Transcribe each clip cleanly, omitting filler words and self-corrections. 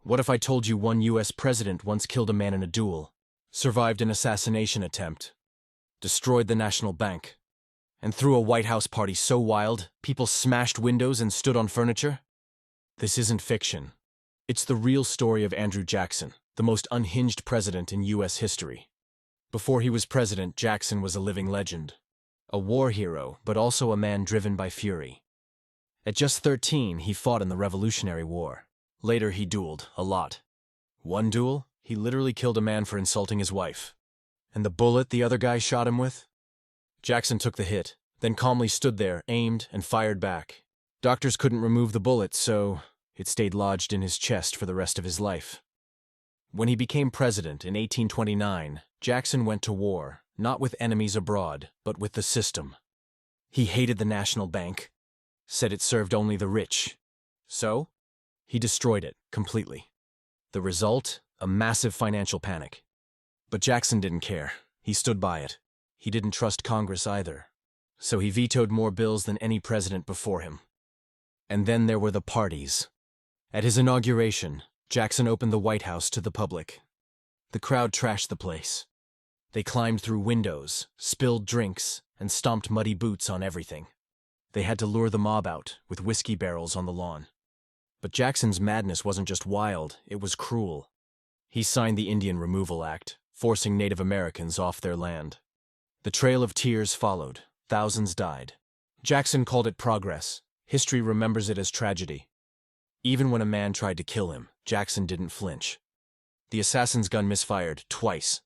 What if I told you one US president once killed a man in a duel, survived an assassination attempt, destroyed the national bank, and threw a White House party so wild people smashed windows and stood on furniture? This isn't fiction. It's the real story of Andrew Jackson, the most unhinged president in US history. Before he was president, Jackson was a living legend. A war hero, but also a man driven by fury. At just 13, he fought in the Revolutionary War. Later, he dueled, a lot. One duel, he literally killed a man for insulting his wife. And the bullet the other guy shot him with? Jackson took the hit, then calmly stood there, aimed, and fired back. Doctors couldn't remove the bullet, so it stayed lodged in his chest for the rest of his life. When he became president in 1829, Jackson went to war, not with enemies abroad, but with the system. He hated the national bank, said it served only the rich. So, he destroyed it completely. The result? A massive financial panic. But Jackson didn't care. He stood by it. He didn't trust Congress either. So he vetoed more bills than any president before him. And then there were the parties. At his inauguration, Jackson opened the White House to the public. The crowd trashed the place. They climbed through windows, spilled drinks, and stomped muddy boots on everything. They had to lure the mob out with whiskey barrels on the lawn. But Jackson's madness wasn't just wild, it was cruel. He signed the Indian Removal Act, forcing Native Americans off their land. The trail of tears followed. Thousands died. Jackson called it progress. History remembers it as tragedy. Even when a man tried to kill him, Jackson didn't flinch. The assassin's gun misfired twice.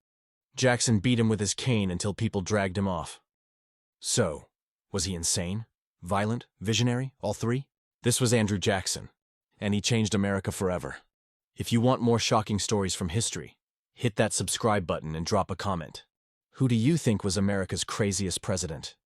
Jackson beat him with his cane until people dragged him off. So, was he insane? Violent? Visionary? All three? This was Andrew Jackson, and he changed America forever. If you want more shocking stories from history, hit that subscribe button and drop a comment. Who do you think was America's craziest president?